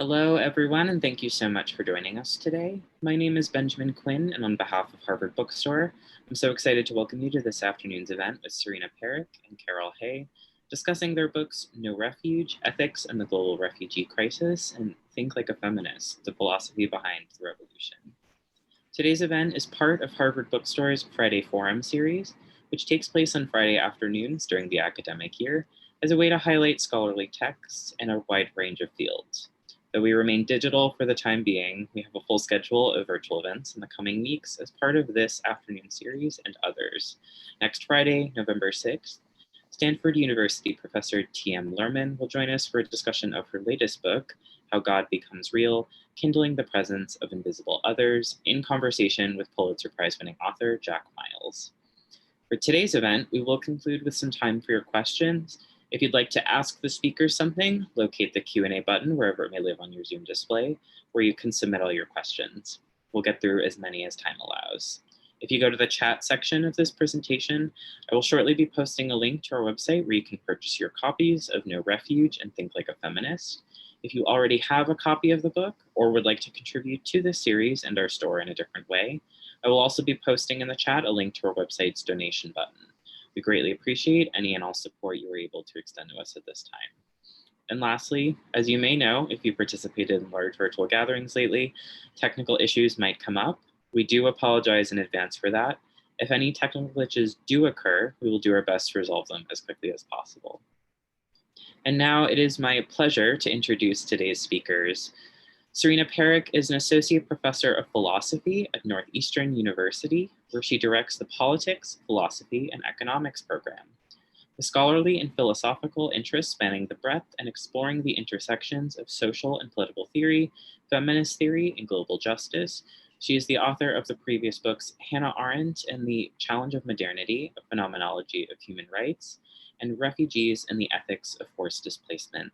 Hello, everyone, and thank you so much for joining us today. My name is Benjamin Quinn, and on behalf of Harvard Bookstore, I'm so excited to welcome you to this afternoon's event with Serena Parekh and Carol Hay, discussing their books No Refuge, Ethics and the Global Refugee Crisis, and Think Like a Feminist, the Philosophy Behind the Revolution. Today's event is part of Harvard Bookstore's Friday Forum series, which takes place on Friday afternoons during the academic year as a way to highlight scholarly texts in a wide range of fields. Though we remain digital for the time being, we have a full schedule of virtual events in the coming weeks as part of this afternoon series and others. Next Friday, November 6th, Stanford University professor T.M. Lerman will join us for a discussion of her latest book, How God Becomes Real, Kindling the Presence of Invisible Others, in conversation with Pulitzer Prize-winning author Jack Miles. For today's event, we will conclude with some time for your questions. If you'd like to ask the speakers something, locate the Q&A button wherever it may live on your Zoom display, where you can submit all your questions. We'll get through as many as time allows. If you go to the chat section of this presentation, I will shortly be posting a link to our website where you can purchase your copies of No Refuge and Think Like a Feminist. If you already have a copy of the book or would like to contribute to this series and our store in a different way, I will also be posting in the chat a link to our website's donation button. We greatly appreciate any and all support you are able to extend to us at this time. And lastly, as you may know, if you participated in large virtual gatherings lately, technical issues might come up. We do apologize in advance for that. If any technical glitches do occur, we will do our best to resolve them as quickly as possible. And now it is my pleasure to introduce today's speakers. Serena Parekh is an associate professor of philosophy at Northeastern University, where she directs the Politics, Philosophy, and Economics program. With scholarly and philosophical interests spanning the breadth and exploring the intersections of social and political theory, feminist theory, and global justice, she is the author of the previous books Hannah Arendt and the Challenge of Modernity, a Phenomenology of Human Rights, and Refugees and the Ethics of Forced Displacement.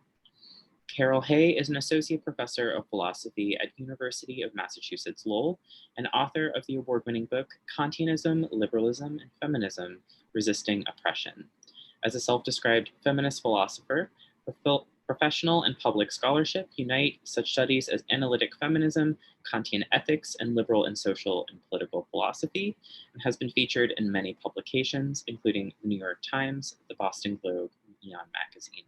Carol Hay is an associate professor of philosophy at University of Massachusetts Lowell and author of the award-winning book Kantianism, Liberalism, and Feminism, Resisting Oppression. As a self-described feminist philosopher, professional and public scholarship unite such studies as analytic feminism, Kantian ethics, and liberal and social and political philosophy, and has been featured in many publications, including the New York Times, the Boston Globe, and Eon magazine.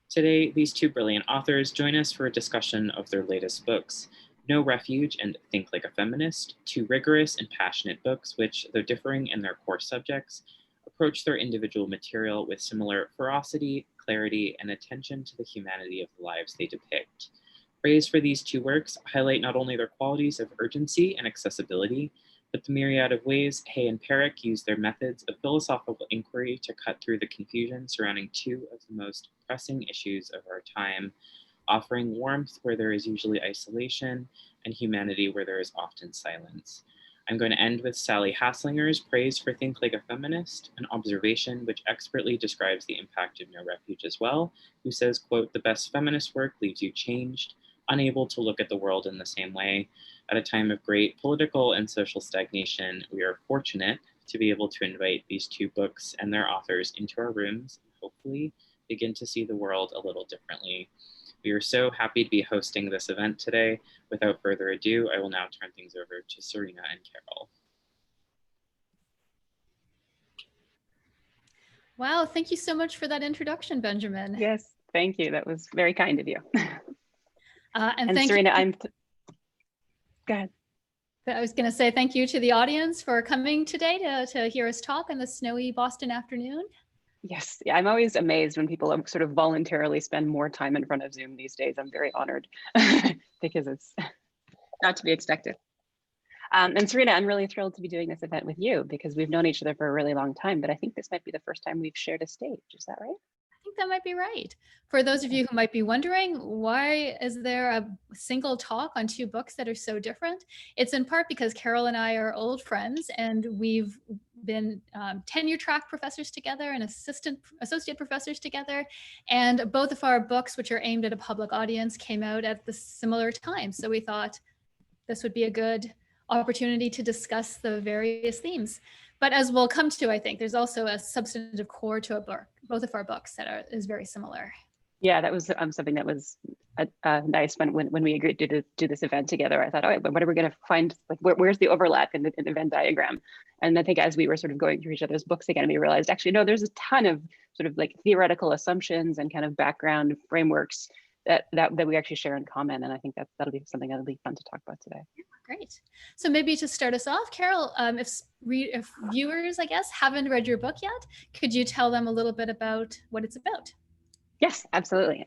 Today, these two brilliant authors join us for a discussion of their latest books, No Refuge and Think Like a Feminist, two rigorous and passionate books which, though differing in their core subjects, approach their individual material with similar ferocity, clarity, and attention to the humanity of the lives they depict. Praise for these two works highlight not only their qualities of urgency and accessibility, but the myriad of ways Hay and Parekh use their methods of philosophical inquiry to cut through the confusion surrounding two of the most pressing issues of our time, offering warmth where there is usually isolation and humanity where there is often silence. I'm going to end with Sally Haslinger's praise for Think Like a Feminist, an observation which expertly describes the impact of No Refuge as well, who says, quote, "The best feminist work leaves you changed, unable to look at the world in the same way. At a time of great political and social stagnation, we are fortunate to be able to invite these two books and their authors into our rooms and hopefully begin to see the world a little differently. We are so happy to be hosting this event today. Without further ado, I will now turn things over to Serena and Carol. Wow, thank you so much for that introduction, Benjamin. Yes, thank you. That was very kind of you. And thank Serena, you. Go ahead. I was going to say thank you to the audience for coming today to hear us talk on the snowy Boston afternoon. Yes, yeah, I'm always amazed when people sort of voluntarily spend more time in front of Zoom these days. I'm very honored because it's not to be expected. And Serena, I'm really thrilled to be doing this event with you because we've known each other for a really long time, but I think this might be the first time we've shared a stage. Is that right? I think that might be right. For those of you who might be wondering, why is there a single talk on two books that are so different? It's in part because Carol and I are old friends and we've been tenure track professors together and associate professors together. And both of our books, which are aimed at a public audience, came out at the similar time. So we thought this would be a good opportunity to discuss the various themes. But as we'll come to, I think there's also a substantive core to both of our books that is very similar. Yeah, that was something that was nice when we agreed to do this event together. I thought, all right, but what are we going to find? Like, where's the overlap in the Venn diagram? And I think as we were sort of going through each other's books again, we realized actually, no, there's a ton of sort of like theoretical assumptions and kind of background frameworks that we actually share in common. And I think that'll be something that'll be fun to talk about today. Great. So maybe to start us off, Carol, if viewers, I guess, haven't read your book yet, could you tell them a little bit about what it's about? Yes, absolutely.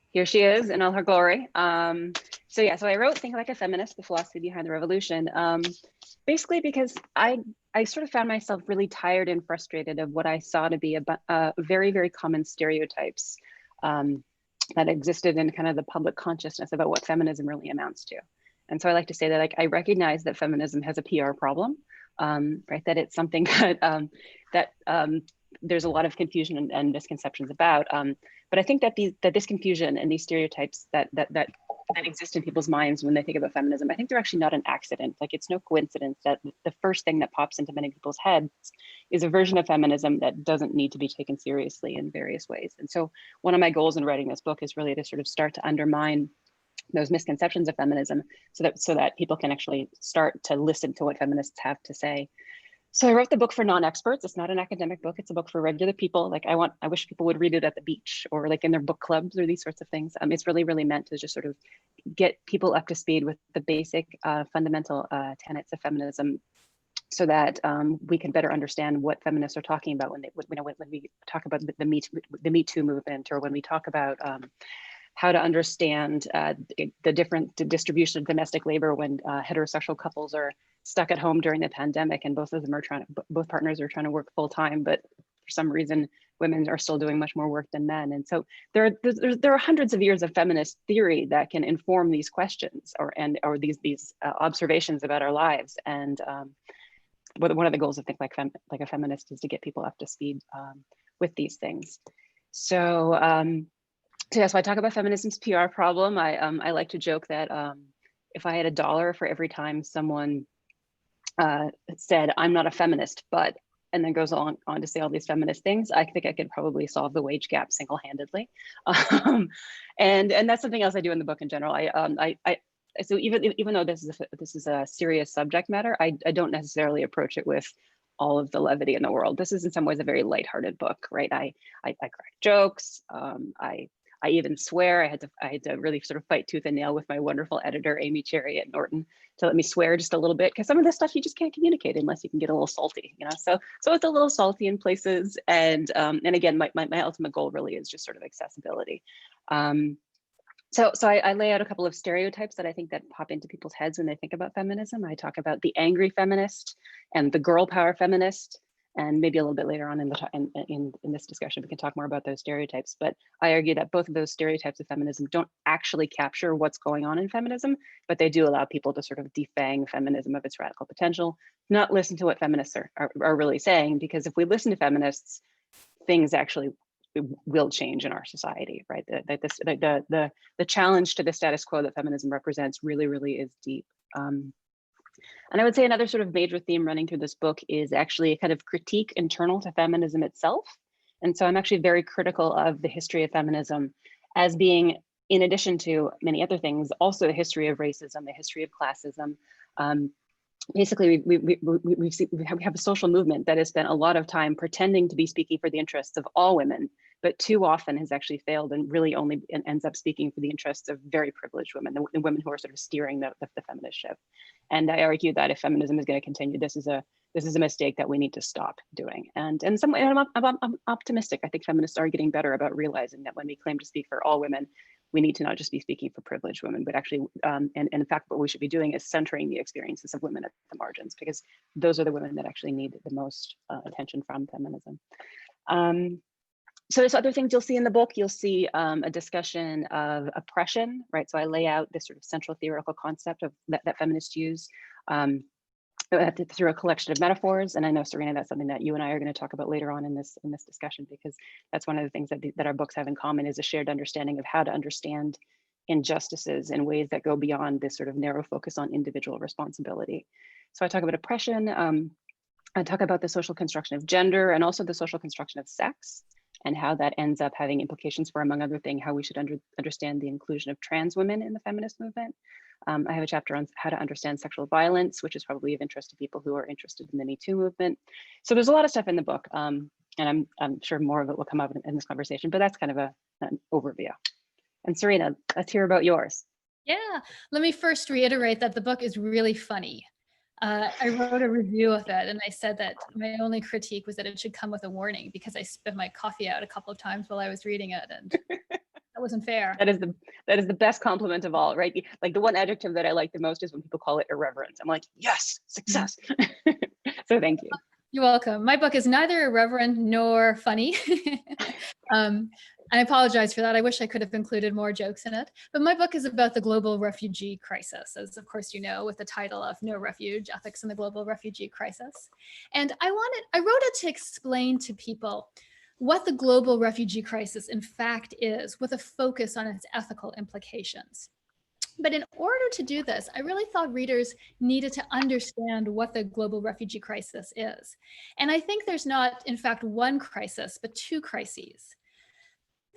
Here she is in all her glory. So I wrote Think Like a Feminist, The Philosophy Behind the Revolution, basically because I sort of found myself really tired and frustrated of what I saw to be very, very common stereotypes that existed in kind of the public consciousness about what feminism really amounts to. And so I like to say that, like, I recognize that feminism has a PR problem, right? That it's something that there's a lot of confusion and misconceptions about. But I think that this confusion and these stereotypes that exist in people's minds when they think about feminism, I think they're actually not an accident. Like, it's no coincidence that the first thing that pops into many people's heads is a version of feminism that doesn't need to be taken seriously in various ways. And so one of my goals in writing this book is really to sort of start to undermine those misconceptions of feminism so that people can actually start to listen to what feminists have to say. So I wrote the book for non-experts. It's not an academic book. It's a book for regular people. Like, I wish people would read it at the beach or like in their book clubs or these sorts of things. It's really, really meant to just sort of get people up to speed with the basic fundamental tenets of feminism, so that we can better understand what feminists are talking about when we talk about the Me Too movement, or when we talk about how to understand the different distribution of domestic labor when heterosexual couples are stuck at home during the pandemic, and both partners are trying to work full time, but for some reason women are still doing much more work than men. And so there are hundreds of years of feminist theory that can inform these questions or these observations about our lives. And one of the goals of Think Like a Feminist is to get people up to speed with these things. So I talk about feminism's PR problem. I like to joke that if I had $1 for every time someone said, "I'm not a feminist, but," and then goes on to say all these feminist things, I think I could probably solve the wage gap single-handedly. And that's something else I do in the book in general. So even though this is a serious subject matter, I don't necessarily approach it with all of the levity in the world. This is in some ways a very lighthearted book, right? I crack jokes. I even swear. I had to really sort of fight tooth and nail with my wonderful editor, Amy Cherry at Norton, to let me swear just a little bit, because some of this stuff you just can't communicate unless you can get a little salty, you know. So it's a little salty in places, and again, my ultimate goal really is just sort of accessibility. So I lay out a couple of stereotypes that I think that pop into people's heads when they think about feminism. I talk about the angry feminist and the girl power feminist. And maybe a little bit later on in this discussion, we can talk more about those stereotypes. But I argue that both of those stereotypes of feminism don't actually capture what's going on in feminism, but they do allow people to sort of defang feminism of its radical potential, not listen to what feminists are really saying. Because if we listen to feminists, things actually will change in our society, right? The challenge to the status quo that feminism represents really, really is deep. And I would say another sort of major theme running through this book is actually a kind of critique internal to feminism itself. And so I'm actually very critical of the history of feminism as being, in addition to many other things, also the history of racism, the history of classism. Basically, we have a social movement that has spent a lot of time pretending to be speaking for the interests of all women, but too often has actually failed and really only ends up speaking for the interests of very privileged women, the women who are sort of steering the feminist ship. And I argue that if feminism is going to continue, this is a mistake that we need to stop doing. And in some way, I'm optimistic. I think feminists are getting better about realizing that when we claim to speak for all women, we need to not just be speaking for privileged women, but actually, and in fact, what we should be doing is centering the experiences of women at the margins, because those are the women that actually need the most attention from feminism. So there's other things you'll see in the book. You'll see a discussion of oppression, right? So I lay out this sort of central theoretical concept of that feminists use through a collection of metaphors. And I know, Serena, that's something that you and I are going to talk about later on in this discussion, because that's one of the things that our books have in common, is a shared understanding of how to understand injustices in ways that go beyond this sort of narrow focus on individual responsibility. So I talk about oppression. I talk about the social construction of gender and also the social construction of sex. and how that ends up having implications for, among other things, how we should understand the inclusion of trans women in the feminist movement. I have a chapter on how to understand sexual violence, which is probably of interest to people who are interested in the Me Too movement. So there's a lot of stuff in the book, and I'm sure more of it will come up in this conversation, but that's kind of an overview. And Serena, let's hear about yours. Yeah, let me first reiterate that the book is really funny. I wrote a review of it, and I said that my only critique was that it should come with a warning because I spit my coffee out a couple of times while I was reading it, and that wasn't fair. That is the best compliment of all, right? Like the one adjective that I like the most is when people call it irreverent. I'm like, yes, success. So thank you. You're welcome. My book is neither irreverent nor funny. I apologize for that. I wish I could have included more jokes in it. But my book is about the global refugee crisis, as of course you know, with the title of No Refuge, Ethics in the Global Refugee Crisis. And I wrote it to explain to people what the global refugee crisis in fact is, with a focus on its ethical implications. But in order to do this, I really thought readers needed to understand what the global refugee crisis is. And I think there's not, in fact, one crisis, but two crises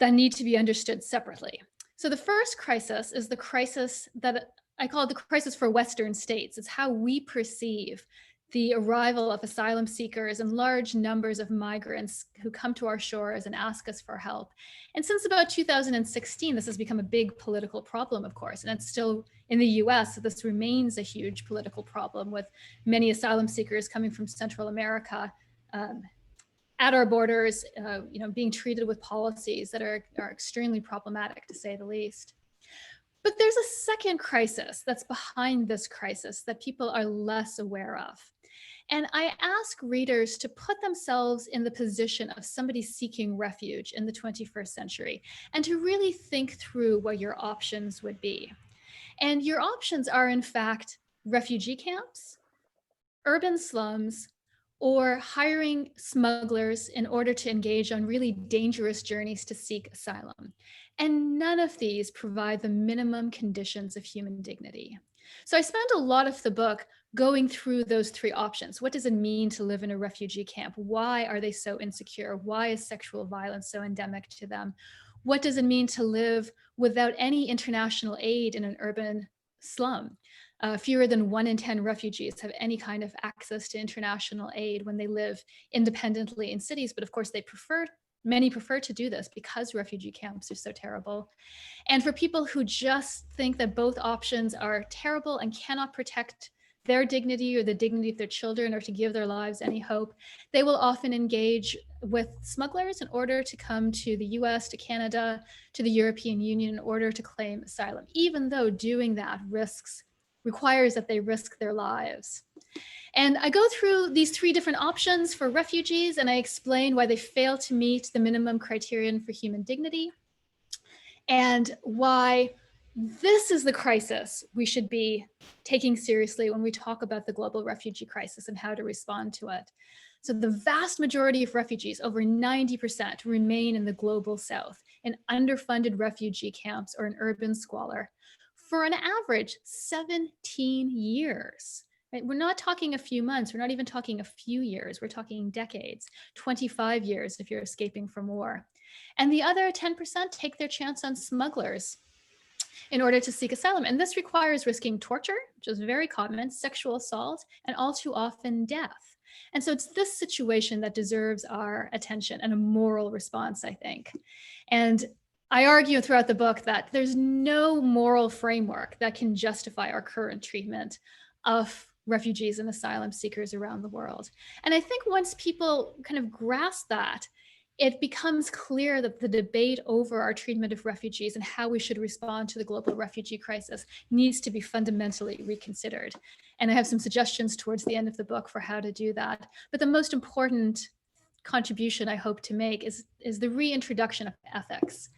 that need to be understood separately. So the first crisis is the crisis that I call it the crisis for Western states. It's how we perceive the arrival of asylum seekers and large numbers of migrants who come to our shores and ask us for help. And since about 2016, this has become a big political problem, of course, and it's still in the US, so this remains a huge political problem, with many asylum seekers coming from Central America at our borders, being treated with policies that are extremely problematic, to say the least. But there's a second crisis that's behind this crisis that people are less aware of. And I ask readers to put themselves in the position of somebody seeking refuge in the 21st century and to really think through what your options would be. And your options are, in fact, refugee camps, urban slums, or hiring smugglers in order to engage on really dangerous journeys to seek asylum. And none of these provide the minimum conditions of human dignity. So I spent a lot of the book going through those three options. What does it mean to live in a refugee camp? Why are they so insecure? Why is sexual violence so endemic to them? What does it mean to live without any international aid in an urban slum? Fewer than 1 in 10 refugees have any kind of access to international aid when they live independently in cities. But of course, many prefer to do this because refugee camps are so terrible. And for people who just think that both options are terrible and cannot protect their dignity or the dignity of their children or to give their lives any hope, they will often engage with smugglers in order to come to the US, to Canada, to the European Union in order to claim asylum, even though doing that requires that they risk their lives. And I go through these three different options for refugees, and I explain why they fail to meet the minimum criterion for human dignity, and why this is the crisis we should be taking seriously when we talk about the global refugee crisis and how to respond to it. So the vast majority of refugees, over 90%, remain in the global south, in underfunded refugee camps or in urban squalor, for an average 17 years. Right? We're not talking a few months, we're not even talking a few years, we're talking decades, 25 years if you're escaping from war. And the other 10% take their chance on smugglers in order to seek asylum. And this requires risking torture, which is very common, sexual assault, and all too often death. And so it's this situation that deserves our attention and a moral response, I think. And I argue throughout the book that there's no moral framework that can justify our current treatment of refugees and asylum seekers around the world. And I think once people kind of grasp that, it becomes clear that the debate over our treatment of refugees and how we should respond to the global refugee crisis needs to be fundamentally reconsidered. And I have some suggestions towards the end of the book for how to do that. But the most important contribution I hope to make is the reintroduction of ethics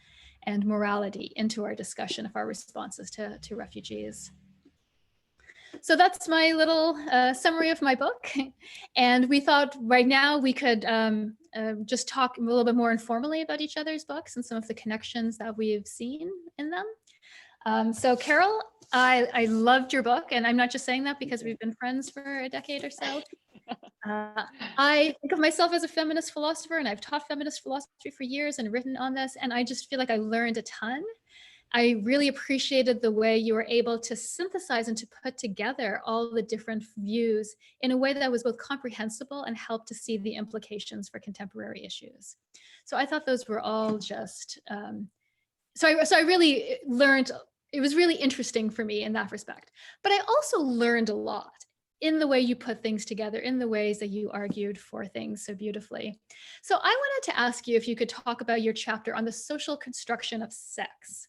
and morality into our discussion of our responses to refugees. So that's my little summary of my book. And we thought right now we could just talk a little bit more informally about each other's books and some of the connections that we've seen in them. So Carol, I loved your book, and I'm not just saying that because we've been friends for a decade or so. I think of myself as a feminist philosopher, and I've taught feminist philosophy for years and written on this, and I just feel like I learned a ton. I really appreciated the way you were able to synthesize and to put together all the different views in a way that was both comprehensible and helped to see the implications for contemporary issues. So I thought those were all just, so I really learned, it was really interesting for me in that respect. But I also learned a lot in the way you put things together, in the ways that you argued for things so beautifully. So I wanted to ask you if you could talk about your chapter on the social construction of sex.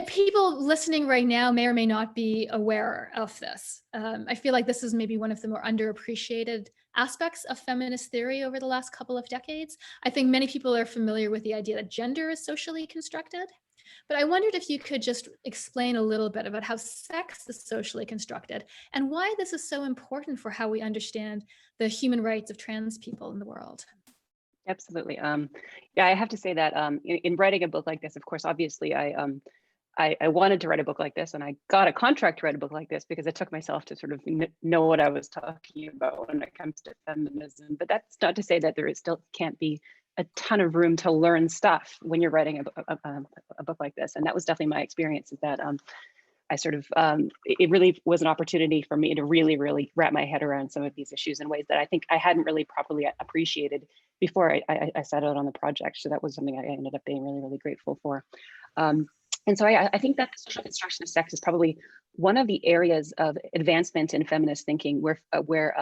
People listening right now may or may not be aware of this. I feel like this is maybe one of the more underappreciated aspects of feminist theory over the last couple of decades. I think many people are familiar with the idea that gender is socially constructed, but I wondered if you could just explain a little bit about how sex is socially constructed and why this is so important for how we understand the human rights of trans people in the world. Absolutely. Yeah, I have to say that in writing a book like this, of course, obviously, I wanted to write a book like this, and I got a contract to write a book like this because it took myself to sort of know what I was talking about when it comes to feminism. But that's not to say that there still can't be a ton of room to learn stuff when you're writing a book like this. And that was definitely my experience, is that I sort of, it really was an opportunity for me to really wrap my head around some of these issues in ways that I think I hadn't really properly appreciated before I set out on the project. So that was something I ended up being really grateful for. And so I think that the social construction of sex is probably one of the areas of advancement in feminist thinking where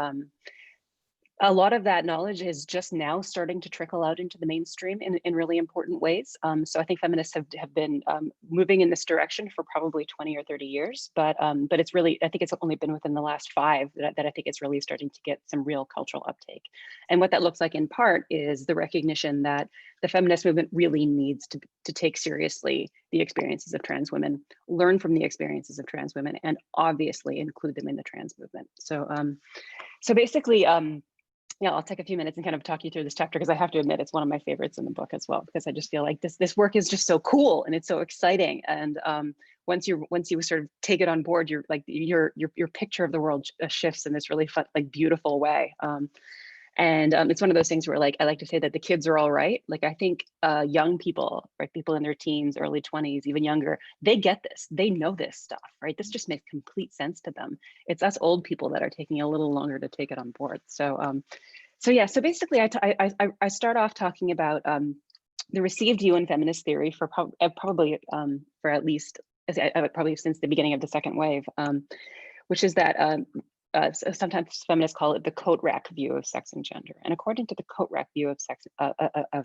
a lot of that knowledge is just now starting to trickle out into the mainstream in really important ways. So I think feminists have been moving in this direction for probably 20 or 30 years, but it's really, I think it's only been within the last 5 that I think it's really starting to get some real cultural uptake. And what that looks like in part is the recognition that the feminist movement really needs to take seriously the experiences of trans women, learn from the experiences of trans women, and obviously include them in the trans movement. So, so basically, yeah, I'll take a few minutes and kind of talk you through this chapter, because I have to admit it's one of my favorites in the book as well, because I just feel like this work is just so cool and it's so exciting. And once you sort of take it on board, you're like your picture of the world shifts in this really fun, like beautiful way. And it's one of those things where, like, I like to say that the kids are all right. Like, I think young people, right, people in their teens, early 20s, even younger, they get this, they know this stuff, right? This just makes complete sense to them. It's us old people that are taking a little longer to take it on board. So, so basically, I start off talking about the received view in feminist theory for probably for at least probably since the beginning of the second wave, which is that sometimes feminists call it the coat rack view of sex and gender. And according to the coat rack view of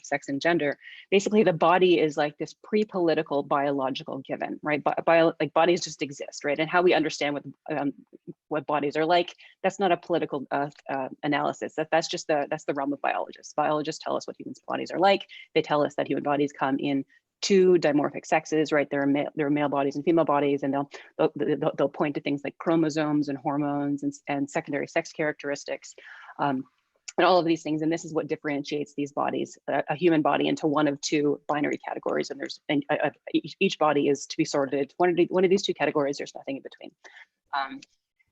sex and gender, basically the body is like this pre-political biological given, right? Like bodies just exist, right? And how we understand what bodies are like, that's not a political analysis. That's the realm of biologists. Biologists tell us what human bodies are like. They tell us that human bodies come in 2 dimorphic sexes, right? There are male bodies and female bodies, and they'll point to things like chromosomes and hormones and secondary sex characteristics, and all of these things. And this is what differentiates these bodies, a human body, into one of 2 binary categories. And each body is to be sorted one of these 2 categories. There's nothing in between.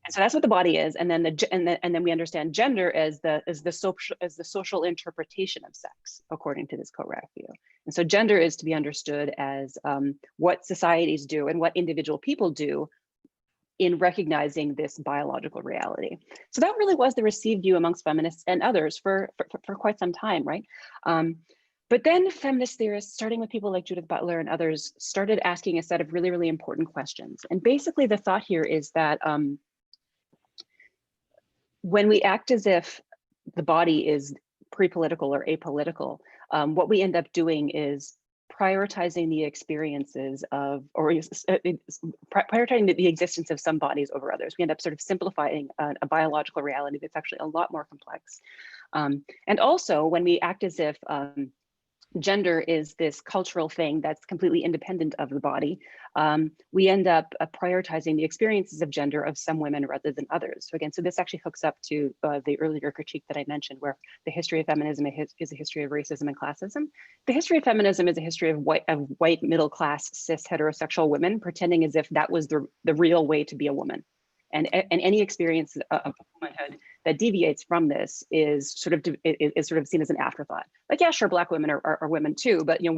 And so that's what the body is, and then we understand gender as the social interpretation of sex, according to this coat rack view. And so gender is to be understood as what societies do and what individual people do in recognizing this biological reality. So that really was the received view amongst feminists and others for quite some time, right? But then feminist theorists, starting with people like Judith Butler and others, started asking a set of really important questions. And basically the thought here is that when we act as if the body is pre-political or apolitical, what we end up doing is prioritizing the experiences of, or prioritizing the existence of some bodies over others. We end up sort of simplifying a biological reality that's actually a lot more complex. And also, when we act as if gender is this cultural thing that's completely independent of the body, we end up prioritizing the experiences of gender of some women rather than others. So again, so this actually hooks up to the earlier critique that I mentioned, where the history of feminism is a history of racism and classism. The history of feminism is a history of white middle class cis heterosexual women pretending as if that was the real way to be a woman. And any experience of womanhood that deviates from this is sort of seen as an afterthought. Like, yeah, sure, Black women are women too, but so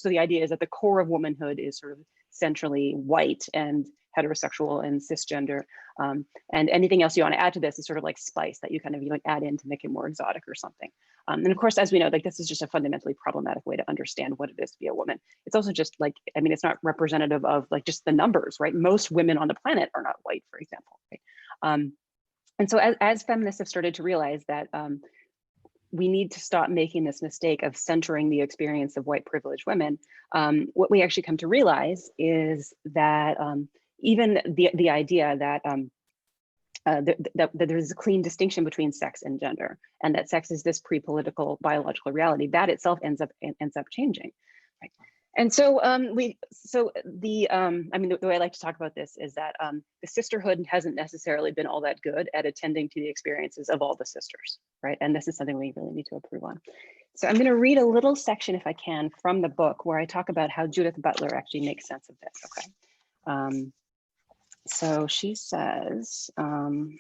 the idea is that the core of womanhood is sort of centrally white and heterosexual and cisgender, and anything else you want to add to this is sort of like spice that you kind of add in to make it more exotic or something. And of course, as we know, like, this is just a fundamentally problematic way to understand what it is to be a woman. It's also just like, I mean, it's not representative of like just the numbers, right? Most women on the planet are not white, for example, right? And so as feminists have started to realize that we need to stop making this mistake of centering the experience of white privileged women, what we actually come to realize is that even the idea that that there's a clean distinction between sex and gender, and that sex is this pre-political biological reality, that itself ends up changing, right? And so I mean, the way I like to talk about this is that the sisterhood hasn't necessarily been all that good at attending to the experiences of all the sisters, right? And this is something we really need to improve on. So I'm going to read a little section, if I can, from the book where I talk about how Judith Butler actually makes sense of this, okay? So she says, earlier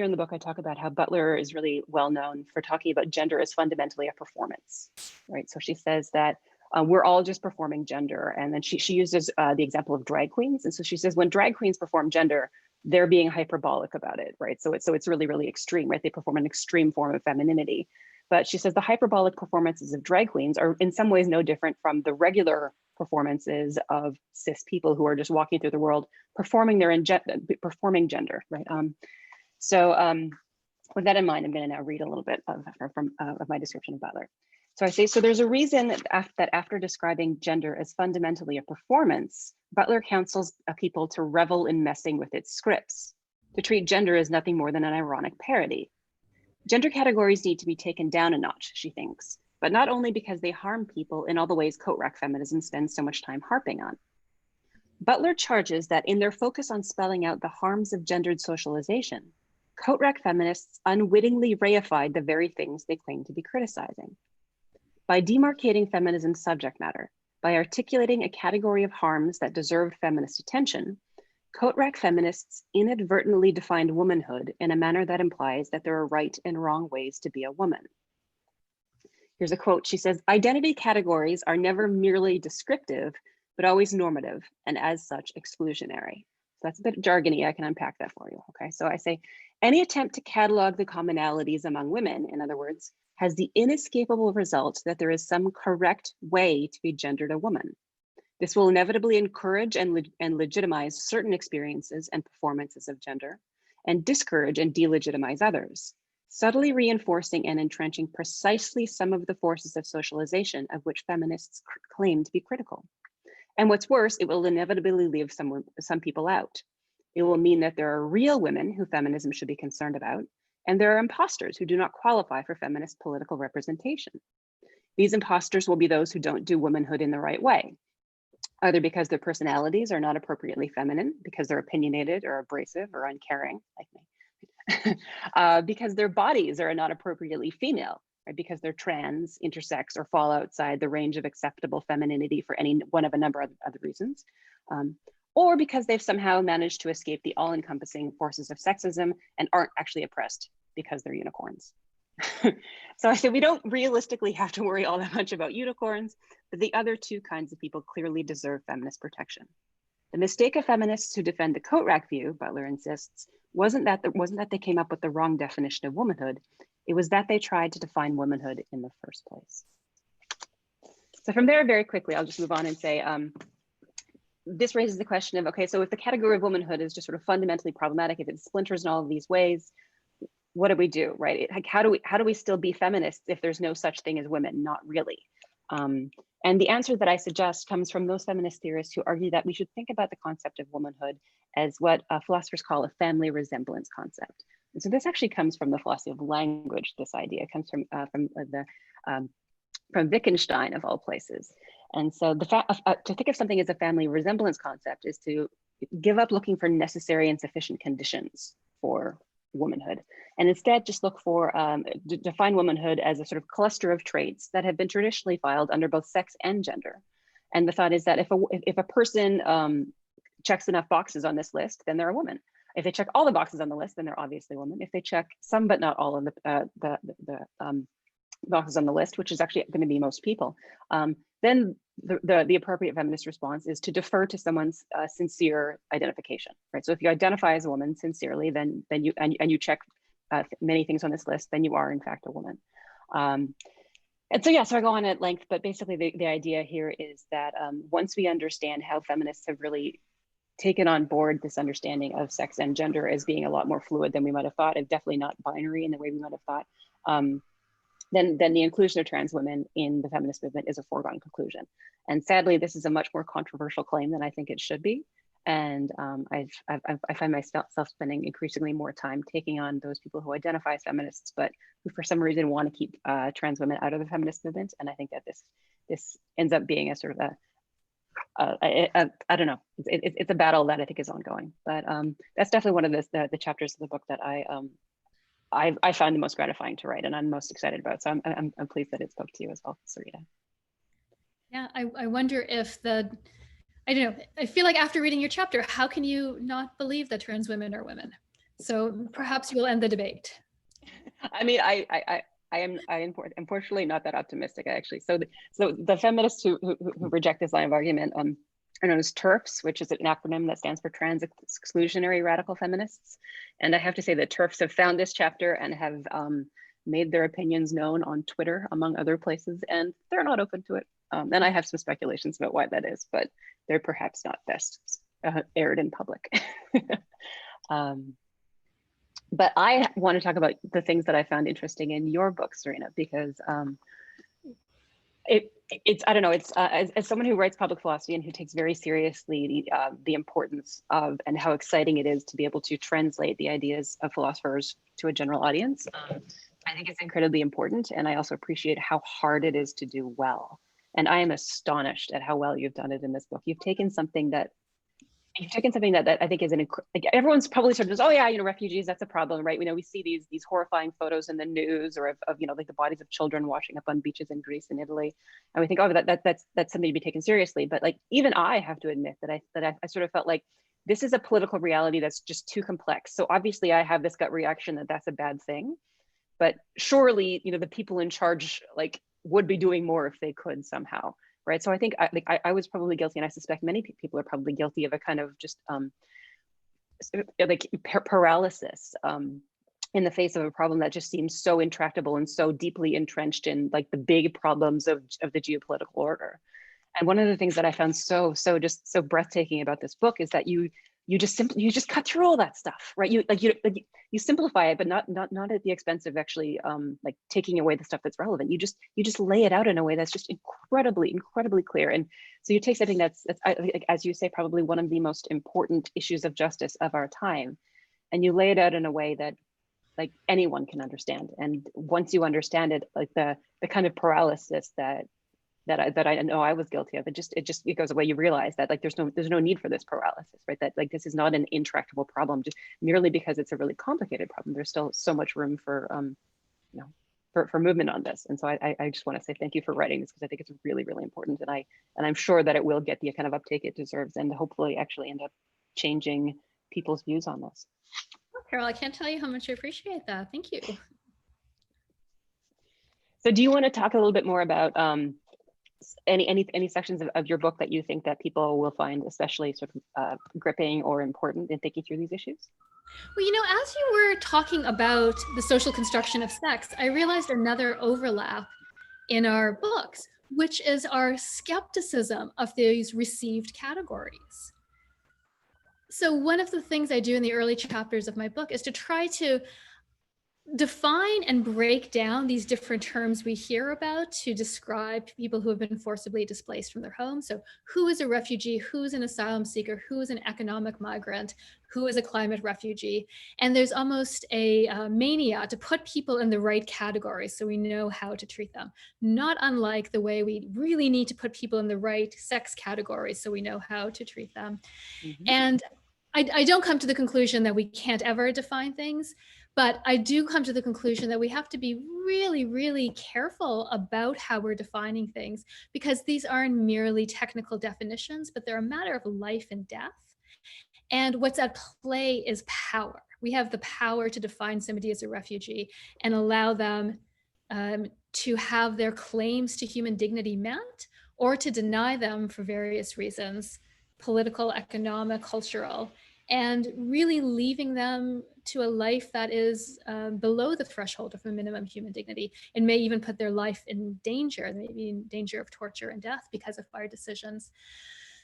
in the book, I talk about how Butler is really well known for talking about gender as fundamentally a performance, right? So she says that we're all just performing gender. And then she uses the example of drag queens. And so she says, when drag queens perform gender, they're being hyperbolic about it, right? So it's really, really extreme, right? They perform an extreme form of femininity. But she says the hyperbolic performances of drag queens are in some ways no different from the regular performances of cis people who are just walking through the world performing gender, right? So with that in mind, I'm going to now read a little bit of my description of Butler. So I say, so there's a reason that after describing gender as fundamentally a performance, Butler counsels people to revel in messing with its scripts, to treat gender as nothing more than an ironic parody. Gender categories need to be taken down a notch, she thinks, but not only because they harm people in all the ways coat rack feminism spends so much time harping on. Butler charges that in their focus on spelling out the harms of gendered socialization, coat rack feminists unwittingly reified the very things they claim to be criticizing. By demarcating feminism's subject matter, by articulating a category of harms that deserved feminist attention, coat rack feminists inadvertently defined womanhood in a manner that implies that there are right and wrong ways to be a woman. Here's a quote. She says, identity categories are never merely descriptive, but always normative, and as such, exclusionary. So that's a bit jargony. I can unpack that for you. Okay, so I say, any attempt to catalog the commonalities among women, in other words, has the inescapable result that there is some correct way to be gendered a woman. This will inevitably encourage and legitimize certain experiences and performances of gender, and discourage and delegitimize others, subtly reinforcing and entrenching precisely some of the forces of socialization of which feminists claim to be critical. And what's worse, it will inevitably leave some people out. It will mean that there are real women who feminism should be concerned about, and there are imposters who do not qualify for feminist political representation. These imposters will be those who don't do womanhood in the right way, either because their personalities are not appropriately feminine, because they're opinionated or abrasive or uncaring, like me, because their bodies are not appropriately female, right? Because they're trans, intersex, or fall outside the range of acceptable femininity for any one of a number of other reasons, or because they've somehow managed to escape the all-encompassing forces of sexism and aren't actually oppressed because they're unicorns. So I said we don't realistically have to worry all that much about unicorns, but the other two kinds of people clearly deserve feminist protection. The mistake of feminists who defend the coat rack view, Butler insists, wasn't that they came up with the wrong definition of womanhood. It was that they tried to define womanhood in the first place. So from there, very quickly, I'll just move on and say, this raises the question of, okay, so if the category of womanhood is just sort of fundamentally problematic, if it splinters in all of these ways, what do we do, right? Like, how do we still be feminists if there's no such thing as women? Not really. And the answer that I suggest comes from those feminist theorists who argue that we should think about the concept of womanhood as what philosophers call a family resemblance concept. And so this actually comes from the philosophy of language. This idea comes from Wittgenstein, of all places. And so to think of something as a family resemblance concept is to give up looking for necessary and sufficient conditions for womanhood, and instead just look for, define womanhood as a sort of cluster of traits that have been traditionally filed under both sex and gender. And the thought is that if a person checks enough boxes on this list, then they're a woman. If they check all the boxes on the list, then they're obviously a woman. If they check some but not all of the boxes on the list, which is actually going to be most people, then the appropriate feminist response is to defer to someone's sincere identification, right? So if you identify as a woman sincerely, then you check many things on this list, then you are in fact a woman. And so yeah, so I go on at length, but basically the idea here is that once we understand how feminists have really taken on board this understanding of sex and gender as being a lot more fluid than we might have thought, and definitely not binary in the way we might have thought, then the inclusion of trans women in the feminist movement is a foregone conclusion. And sadly, this is a much more controversial claim than I think it should be. And I find myself spending increasingly more time taking on those people who identify as feminists, but who for some reason want to keep trans women out of the feminist movement. And I think that this ends up being a sort of I don't know, it's a battle that I think is ongoing. But that's definitely one of the chapters of the book that I found the most gratifying to write and I'm most excited about. So I'm pleased that it spoke to you as well, Serena. Yeah, I wonder if I don't know, I feel like after reading your chapter, how can you not believe that trans women are women? So perhaps you'll end the debate. I mean, I am unfortunately not that optimistic, actually. So the feminists who reject this line of argument are known as TERFs, which is an acronym that stands for Trans Exclusionary Radical Feminists. And I have to say that TERFs have found this chapter and have made their opinions known on Twitter, among other places, and they're not open to it. And I have some speculations about why that is, but they're perhaps not best aired in public. But I want to talk about the things that I found interesting in your book, Serena, because it's I don't know, it's as someone who writes public philosophy and who takes very seriously the importance of and how exciting it is to be able to translate the ideas of philosophers to a general audience. I think it's incredibly important, and I also appreciate how hard it is to do well. And I am astonished at how well you've done it in this book. You've taken something that I think is like everyone's probably sort of just, oh yeah, refugees, that's a problem, right? We see these horrifying photos in the news or of like the bodies of children washing up on beaches in Greece and Italy, and we think, oh, that's something to be taken seriously. But like even I have to admit that I sort of felt like this is a political reality that's just too complex. So obviously I have this gut reaction that that's a bad thing, but surely the people in charge like would be doing more if they could somehow. Right. So I think I was probably guilty, and I suspect many people are probably guilty of a kind of just like paralysis in the face of a problem that just seems so intractable and so deeply entrenched in like the big problems of the geopolitical order. And one of the things that I found so breathtaking about this book is that you just cut through all that stuff, right? You simplify it, but not at the expense of actually like taking away the stuff that's relevant. You just lay it out in a way that's just incredibly clear. And so you take something that's as you say, probably one of the most important issues of justice of our time, and you lay it out in a way that like anyone can understand. And once you understand it, like the kind of paralysis that I know I was guilty of, it goes away. You realize that like there's no need for this paralysis, right? That like this is not an intractable problem just merely because it's a really complicated problem. There's still so much room for for movement on this. And so I just want to say thank you for writing this, because I think it's really important, and I'm sure that it will get the kind of uptake it deserves, and hopefully actually end up changing people's views on this. Oh, Carol, I can't tell you how much I appreciate that. Thank you. So do you want to talk a little bit more about any sections of your book that you think that people will find especially sort of gripping or important in thinking through these issues? Well, as you were talking about the social construction of sex, I realized another overlap in our books, which is our skepticism of these received categories. So one of the things I do in the early chapters of my book is to try to define and break down these different terms we hear about to describe people who have been forcibly displaced from their homes. So who is a refugee, who is an asylum seeker, who is an economic migrant, who is a climate refugee. And there's almost a mania to put people in the right categories so we know how to treat them. Not unlike the way we really need to put people in the right sex categories so we know how to treat them. Mm-hmm. And I don't come to the conclusion that we can't ever define things, But I do come to the conclusion that we have to be really, really careful about how we're defining things, because these aren't merely technical definitions, but they're a matter of life and death. And what's at play is power. We have the power to define somebody as a refugee and allow them to have their claims to human dignity met, or to deny them for various reasons, political, economic, cultural, and really leaving them to a life that is below the threshold of a minimum human dignity, and may even put their life in danger, maybe in danger of torture and death because of our decisions.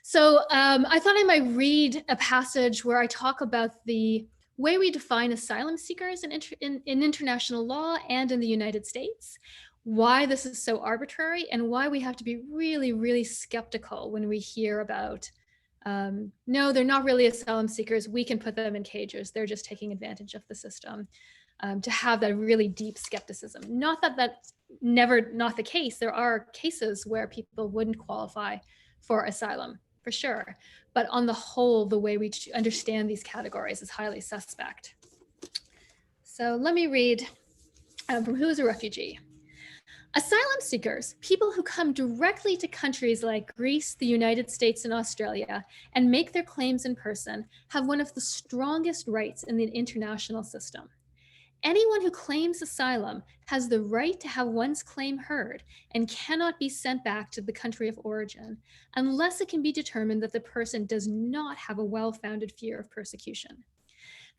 So I thought I might read a passage where I talk about the way we define asylum seekers in international law and in the United States, why this is so arbitrary, and why we have to be really, really skeptical when we hear about, no, they're not really asylum seekers, we can put them in cages, they're just taking advantage of the system, to have that really deep skepticism. Not that that's never not the case. There are cases where people wouldn't qualify for asylum, for sure. But on the whole, the way we understand these categories is highly suspect. So let me read from Who is a Refugee? Asylum seekers, people who come directly to countries like Greece, the United States, and Australia, and make their claims in person, have one of the strongest rights in the international system. Anyone who claims asylum has the right to have one's claim heard and cannot be sent back to the country of origin unless it can be determined that the person does not have a well-founded fear of persecution.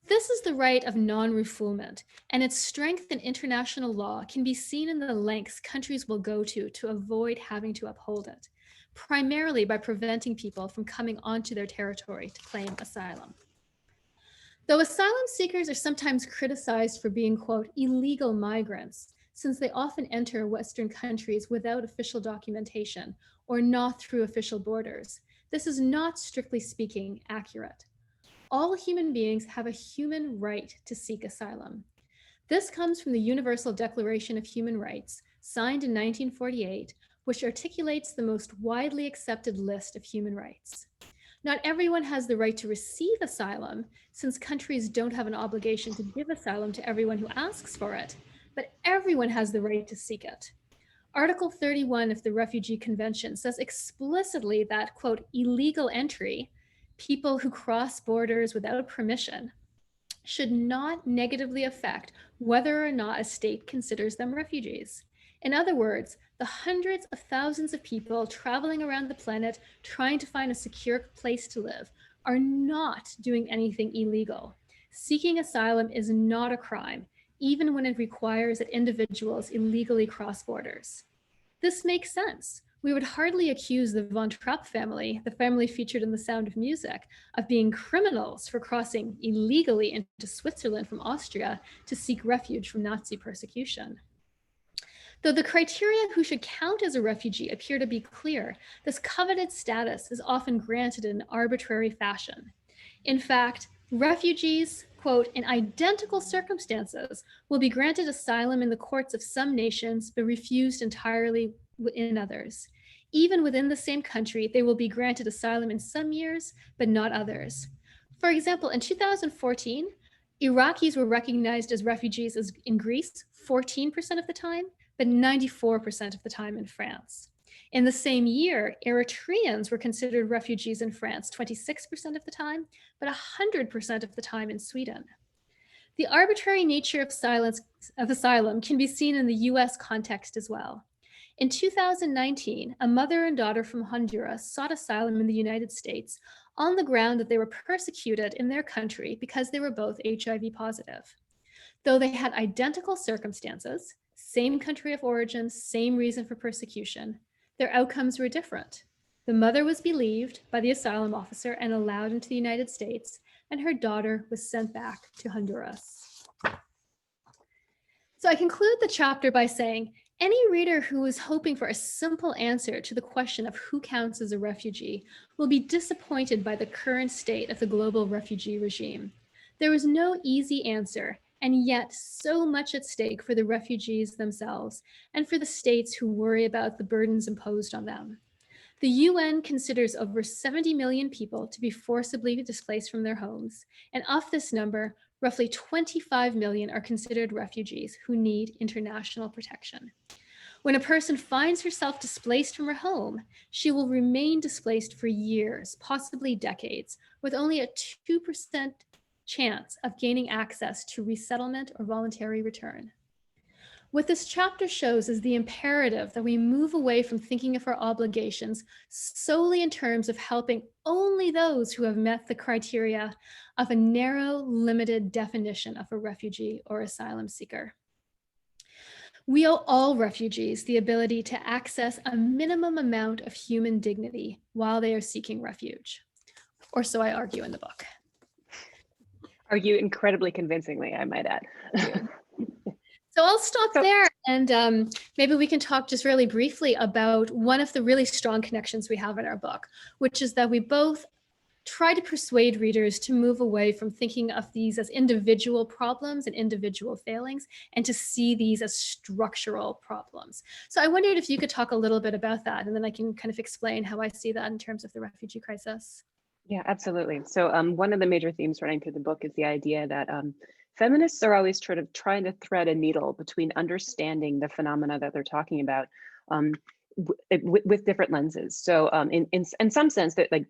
This is the right of non-refoulement, and its strength in international law can be seen in the lengths countries will go to avoid having to uphold it, primarily by preventing people from coming onto their territory to claim asylum. Though asylum seekers are sometimes criticized for being, quote, illegal migrants, since they often enter Western countries without official documentation or not through official borders, this is not, strictly speaking, accurate. All human beings have a human right to seek asylum. This comes from the Universal Declaration of Human Rights, signed in 1948, which articulates the most widely accepted list of human rights. Not everyone has the right to receive asylum, since countries don't have an obligation to give asylum to everyone who asks for it, but everyone has the right to seek it. Article 31 of the Refugee Convention says explicitly that, quote, illegal entry, people who cross borders without permission, should not negatively affect whether or not a state considers them refugees. In other words, the hundreds of thousands of people traveling around the planet trying to find a secure place to live are not doing anything illegal. Seeking asylum is not a crime, even when it requires that individuals illegally cross borders. This makes sense. We would hardly accuse the Von Trapp family, the family featured in The Sound of Music, of being criminals for crossing illegally into Switzerland from Austria to seek refuge from Nazi persecution. Though the criteria who should count as a refugee appear to be clear, this coveted status is often granted in arbitrary fashion. In fact, refugees, quote, in identical circumstances will be granted asylum in the courts of some nations, but refused entirely in others. Even within the same country, they will be granted asylum in some years, but not others. For example, in 2014, Iraqis were recognized as refugees in Greece 14% of the time, but 94% of the time in France. In the same year, Eritreans were considered refugees in France 26% of the time, but 100% of the time in Sweden. The arbitrary nature of asylum can be seen in the US context as well. In 2019, a mother and daughter from Honduras sought asylum in the United States on the ground that they were persecuted in their country because they were both HIV positive. Though they had identical circumstances, same country of origin, same reason for persecution, their outcomes were different. The mother was believed by the asylum officer and allowed into the United States, and her daughter was sent back to Honduras. So I conclude the chapter by saying, any reader who is hoping for a simple answer to the question of who counts as a refugee will be disappointed by the current state of the global refugee regime. There is no easy answer, and yet so much at stake for the refugees themselves and for the states who worry about the burdens imposed on them. The UN considers over 70 million people to be forcibly displaced from their homes, and of this number, roughly 25 million are considered refugees who need international protection. When a person finds herself displaced from her home, she will remain displaced for years, possibly decades, with only a 2% chance of gaining access to resettlement or voluntary return. What this chapter shows is the imperative that we move away from thinking of our obligations solely in terms of helping only those who have met the criteria of a narrow, limited definition of a refugee or asylum seeker. We owe all refugees the ability to access a minimum amount of human dignity while they are seeking refuge, or so I argue in the book. Argue incredibly convincingly, I might add. So I'll stop there, and maybe we can talk just really briefly about one of the really strong connections we have in our book, which is that we both try to persuade readers to move away from thinking of these as individual problems and individual failings, and to see these as structural problems. So I wondered if you could talk a little bit about that, and then I can kind of explain how I see that in terms of the refugee crisis. Yeah, absolutely. So one of the major themes running through the book is the idea that feminists are always trying to thread a needle between understanding the phenomena that they're talking about with different lenses. So in some sense, that like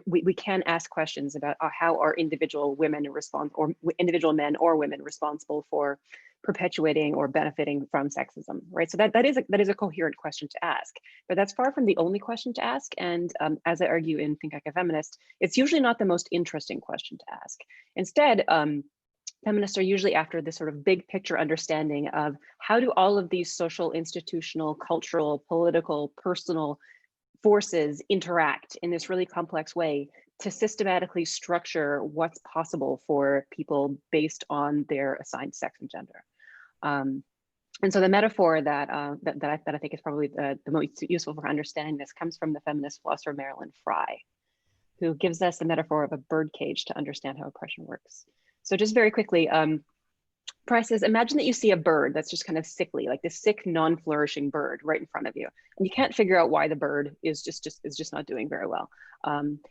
we can ask questions about how are individual women or individual men or women responsible for perpetuating or benefiting from sexism, right? So that is a coherent question to ask, but that's far from the only question to ask. And as I argue in Think Like a Feminist, it's usually not the most interesting question to ask. Instead, feminists are usually after this sort of big picture understanding of how do all of these social, institutional, cultural, political, personal forces interact in this really complex way to systematically structure what's possible for people based on their assigned sex and gender. And so the metaphor that I think is probably the most useful for understanding this comes from the feminist philosopher Marilyn Frye, who gives us the metaphor of a bird cage to understand how oppression works. So just very quickly, Frye says, imagine that you see a bird that's just kind of sickly, like this sick, non-flourishing bird right in front of you, and you can't figure out why the bird is just not doing very well.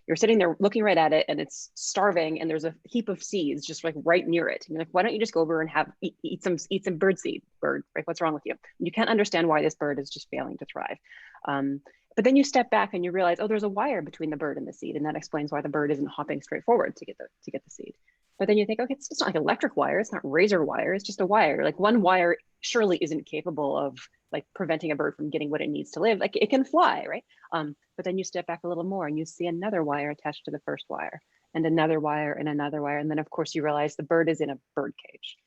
You're sitting there looking right at it, and it's starving, and there's a heap of seeds just like right near it. And you're like, why don't you just go over and eat some bird seed, bird? Right? What's wrong with you? You can't understand why this bird is just failing to thrive. But then you step back and you realize, oh, there's a wire between the bird and the seed, and that explains why the bird isn't hopping straight forward to get the seed. But then you think, okay, it's not like electric wire, it's not razor wire, it's just a wire. Like one wire surely isn't capable of like preventing a bird from getting what it needs to live. Like it can fly, right? But then you step back a little more and you see another wire attached to the first wire, and another wire and another wire. And then of course you realize the bird is in a bird cage.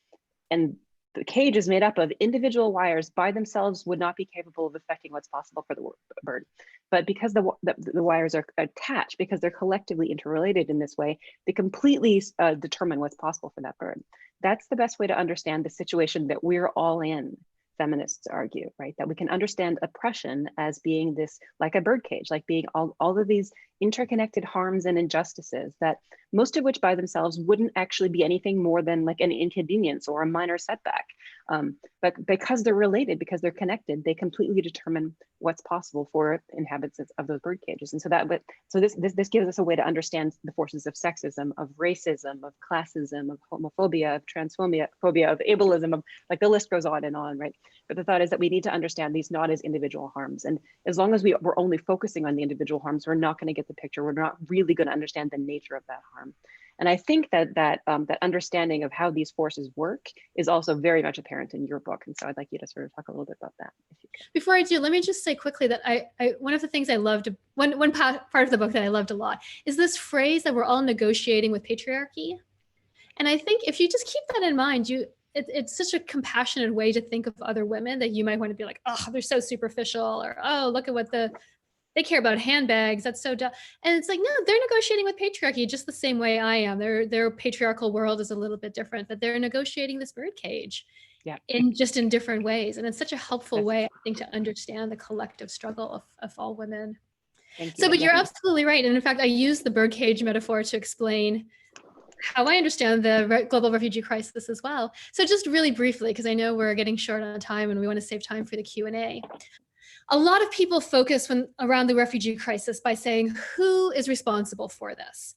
And the cage is made up of individual wires by themselves would not be capable of affecting what's possible for the bird. But because the wires are attached, because they're collectively interrelated in this way, they completely determine what's possible for that bird. That's the best way to understand the situation that we're all in, feminists argue, right? That we can understand oppression as being this, like a birdcage, like being all of these interconnected harms and injustices that most of which by themselves wouldn't actually be anything more than like an inconvenience or a minor setback. But because they're related, because they're connected, they completely determine what's possible for inhabitants of those bird cages. And so this gives us a way to understand the forces of sexism, of racism, of classism, of homophobia, of transphobia, of ableism, of like the list goes on, right? But the thought is that we need to understand these not as individual harms. And as long as we're only focusing on the individual harms, we're not going to get the picture. We're not really going to understand the nature of that harm. And I think that understanding of how these forces work is also very much apparent in your book. And so I'd like you to sort of talk a little bit about that. Before I do, let me just say quickly that one of the things I loved, one part of the book that I loved a lot is this phrase that we're all negotiating with patriarchy. And I think if you just keep that in mind, it's such a compassionate way to think of other women that you might want to be like, oh, they're so superficial, or oh, look at what they care about handbags. That's so dumb. And it's like, no, they're negotiating with patriarchy just the same way I am. Their patriarchal world is a little bit different, but they're negotiating this birdcage in different ways. And it's such a helpful way, I think, to understand the collective struggle of all women. But you're absolutely right. And in fact, I use the birdcage metaphor to explain how I understand the global refugee crisis as well. So just really briefly, because I know we're getting short on time and we want to save time for the Q&A. A lot of people focus around the refugee crisis by saying, who is responsible for this?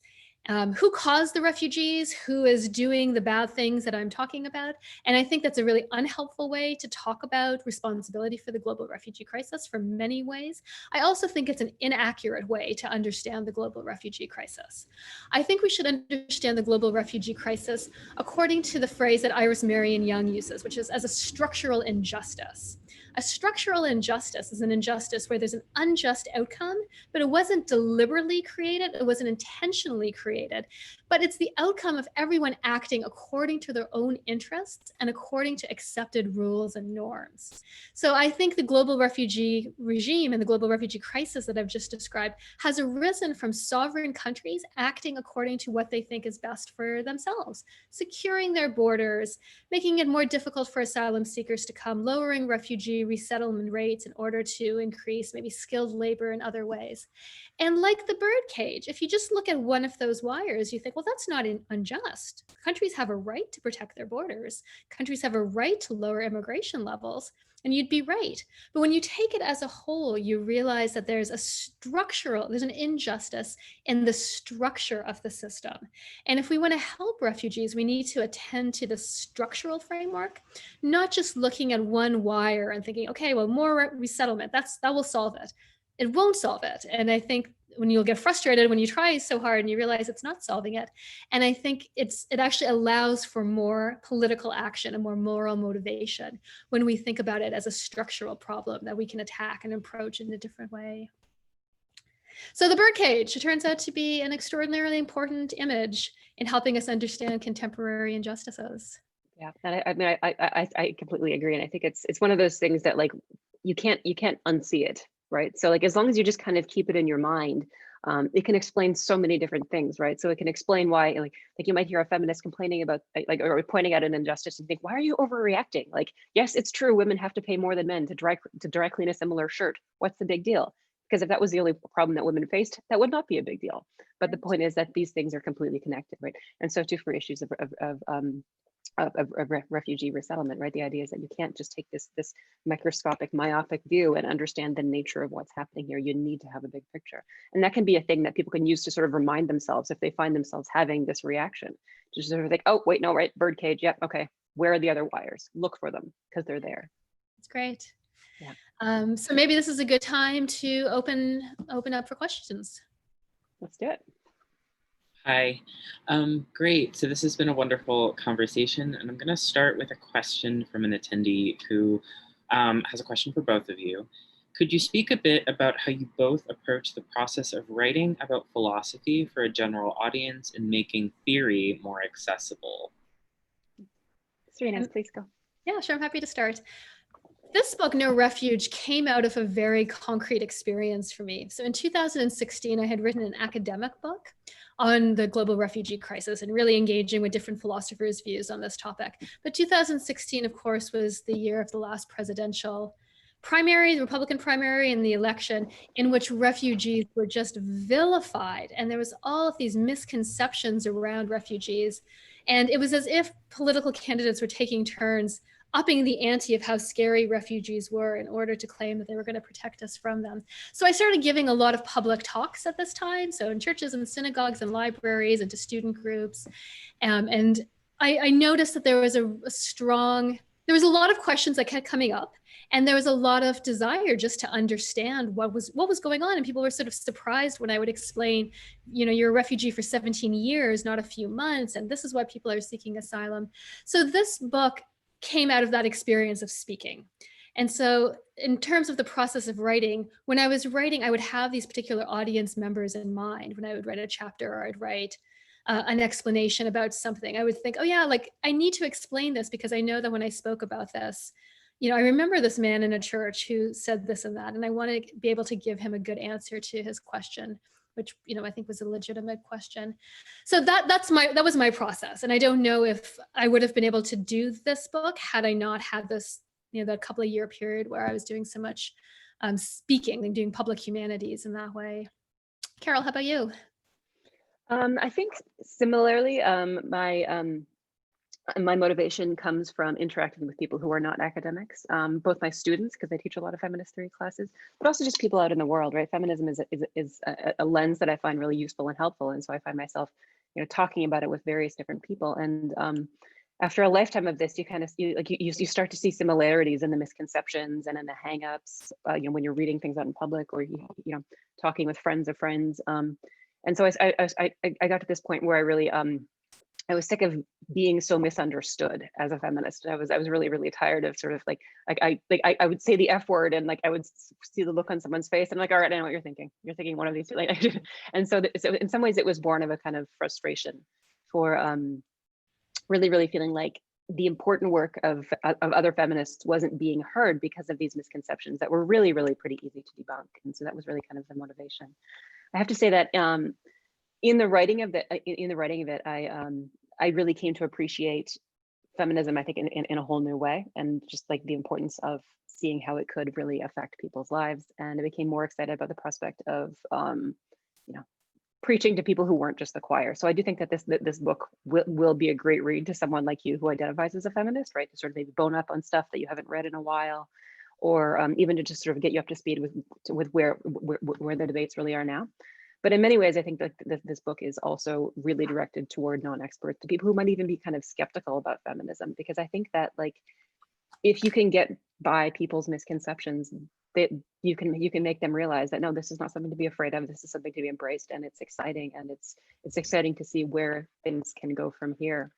Who caused the refugees, who is doing the bad things that I'm talking about. And I think that's a really unhelpful way to talk about responsibility for the global refugee crisis for many ways. I also think it's an inaccurate way to understand the global refugee crisis. I think we should understand the global refugee crisis according to the phrase that Iris Marion Young uses, which is as a structural injustice. A structural injustice is an injustice where there's an unjust outcome, but it wasn't deliberately created, it wasn't intentionally created, but it's the outcome of everyone acting according to their own interests and according to accepted rules and norms. So I think the global refugee regime and the global refugee crisis that I've just described has arisen from sovereign countries acting according to what they think is best for themselves, securing their borders, making it more difficult for asylum seekers to come, lowering refugee resettlement rates in order to increase maybe skilled labor in other ways. And like the birdcage, if you just look at one of those wires, you think, well, that's not unjust. Countries have a right to protect their borders. Countries have a right to lower immigration levels. And you'd be right. But when you take it as a whole, you realize that there's an injustice in the structure of the system. And if we want to help refugees, we need to attend to the structural framework, not just looking at one wire and thinking, okay, well, more resettlement, that will solve it. It won't solve it. And I think when you'll get frustrated when you try so hard and you realize it's not solving it. And I think it actually allows for more political action and more moral motivation when we think about it as a structural problem that we can attack and approach in a different way. So the birdcage, it turns out to be an extraordinarily important image in helping us understand contemporary injustices. Yeah, and I completely agree. And I think it's one of those things that like, you can't unsee it. Right. So like, as long as you just kind of keep it in your mind, it can explain so many different things, right? So it can explain why, like you might hear a feminist complaining about or pointing out an injustice and think, why are you overreacting? Like, yes, it's true, women have to pay more than men to dry clean a similar shirt. What's the big deal? Because if that was the only problem that women faced, that would not be a big deal. But the point is that these things are completely connected, right? And so too for issues of refugee resettlement, right? The idea is that you can't just take this microscopic, myopic view and understand the nature of what's happening here. You need to have a big picture. And that can be a thing that people can use to sort of remind themselves if they find themselves having this reaction. Just sort of think, oh, wait, no, right, birdcage, yep, okay. Where are the other wires? Look for them, because they're there. That's great. Yeah. So maybe this is a good time to open up for questions. Let's do it. Hi, great. So this has been a wonderful conversation, and I'm going to start with a question from an attendee who has a question for both of you. Could you speak a bit about how you both approach the process of writing about philosophy for a general audience and making theory more accessible? Serena, please go. Yeah, sure, I'm happy to start. This book, No Refuge, came out of a very concrete experience for me. So in 2016, I had written an academic book on the global refugee crisis and really engaging with different philosophers' views on this topic. But 2016, of course, was the year of the last presidential primary, the Republican primary, and the election, in which refugees were just vilified. And there was all of these misconceptions around refugees. And it was as if political candidates were taking turns upping the ante of how scary refugees were in order to claim that they were going to protect us from them. So I started giving a lot of public talks at this time, so in churches and synagogues and libraries and to student groups. And I noticed that there was a lot of questions that kept coming up, and there was a lot of desire just to understand what was going on. And people were sort of surprised when I would explain, you're a refugee for 17 years, not a few months, and this is why people are seeking asylum. So this book came out of that experience of speaking. And so in terms of the process of writing, when I was writing, I would have these particular audience members in mind. When I would write a chapter or I'd write an explanation about something, I would think, oh yeah, like I need to explain this because I know that when I spoke about this, I remember this man in a church who said this and that, and I want to be able to give him a good answer to his question, which I think was a legitimate question. So that was my process. And I don't know if I would have been able to do this book had I not had this, that couple of year period where I was doing so much speaking and doing public humanities in that way. Carol, how about you? I think similarly, my motivation comes from interacting with people who are not academics, both my students, because I teach a lot of feminist theory classes, but also just people out in the world, right? Feminism is a lens that I find really useful and helpful. And so I find myself, talking about it with various different people. And after a lifetime of this, you start to see similarities in the misconceptions and in the hangups, when you're reading things out in public, or talking with friends of friends. And so I got to this point where I really I was sick of being so misunderstood as a feminist. I was really, really tired of sort of I would say the F word, and I would see the look on someone's face, and I'm like, all right, I know what you're thinking. You're thinking one of these two. And so in some ways it was born of a kind of frustration for really, really feeling like the important work of other feminists wasn't being heard because of these misconceptions that were really, really pretty easy to debunk. And so that was really kind of the motivation. I have to say that in the writing of it, I really came to appreciate feminism, I think, in a whole new way, and just the importance of seeing how it could really affect people's lives. And I became more excited about the prospect of, preaching to people who weren't just the choir. So I do think that this book will be a great read to someone like you who identifies as a feminist, right? To sort of maybe bone up on stuff that you haven't read in a while, or even to just sort of get you up to speed with where the debates really are now. But in many ways, I think that this book is also really directed toward non-experts, to people who might even be kind of skeptical about feminism, because I think that if you can get by people's misconceptions, that you can make them realize that no, this is not something to be afraid of. This is something to be embraced, and it's exciting, and it's exciting to see where things can go from here.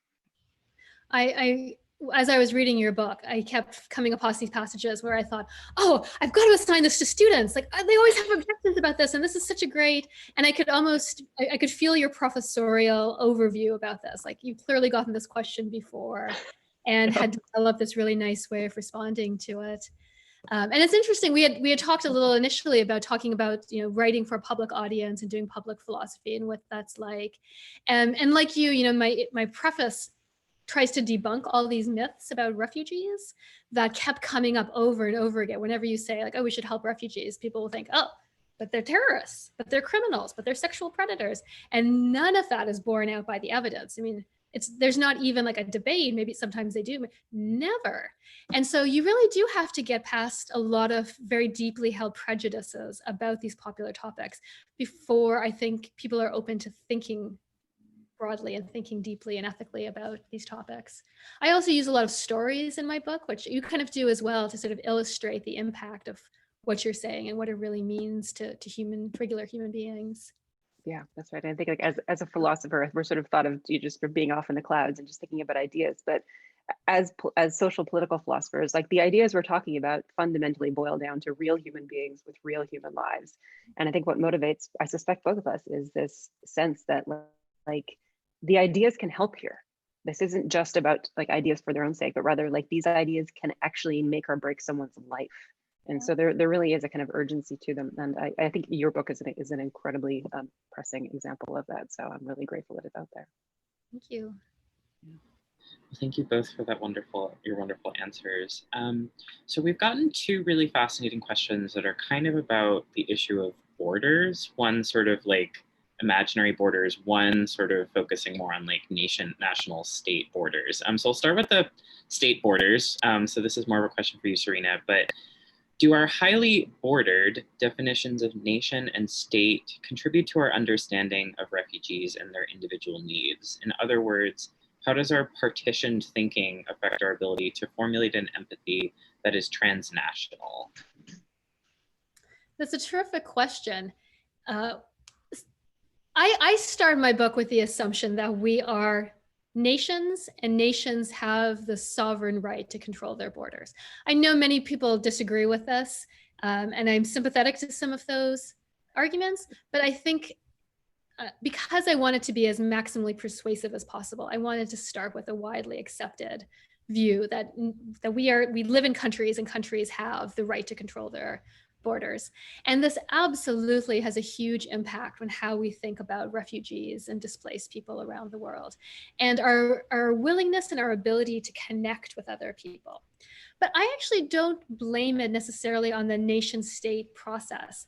As I was reading your book, I kept coming across these passages where I thought, oh, I've got to assign this to students. They always have objections about this, and this is such a great, and I could feel your professorial overview about this. You've clearly gotten this question before and had developed this really nice way of responding to it. And it's interesting, we had talked a little initially about talking about, writing for a public audience and doing public philosophy and what that's like. And like you, my preface tries to debunk all these myths about refugees that kept coming up over and over again. Whenever you say oh, we should help refugees, people will think, oh, but they're terrorists, but they're criminals, but they're sexual predators. And none of that is borne out by the evidence. I mean, there's not even a debate. Maybe sometimes they do, but never. And so you really do have to get past a lot of very deeply held prejudices about these popular topics before I think people are open to thinking broadly and thinking deeply and ethically about these topics. I also use a lot of stories in my book, which you kind of do as well, to sort of illustrate the impact of what you're saying and what it really means to regular human beings. Yeah, that's right. I think as a philosopher, we're sort of thought of just for being off in the clouds and just thinking about ideas. But as social political philosophers, the ideas we're talking about fundamentally boil down to real human beings with real human lives. And I think what motivates, I suspect, both of us is this sense that the ideas can help here. This isn't just about ideas for their own sake, but rather these ideas can actually make or break someone's life. And so there really is a kind of urgency to them. And I think your book is an incredibly pressing example of that. So I'm really grateful that it's out there. Thank you. Well, thank you both for your wonderful answers. So we've gotten two really fascinating questions that are kind of about the issue of borders. One sort of imaginary borders, one sort of focusing more on national state borders. So I'll start with the state borders. So this is more of a question for you, Serena, but do our highly bordered definitions of nation and state contribute to our understanding of refugees and their individual needs? In other words, how does our partitioned thinking affect our ability to formulate an empathy that is transnational? That's a terrific question. I start my book with the assumption that we are nations, and nations have the sovereign right to control their borders. I know many people disagree with this, and I'm sympathetic to some of those arguments, but I think because I wanted to be as maximally persuasive as possible, I wanted to start with a widely accepted view that we live in countries, and countries have the right to control their borders. And this absolutely has a huge impact on how we think about refugees and displaced people around the world, and our willingness and our ability to connect with other people. But I actually don't blame it necessarily on the nation state process.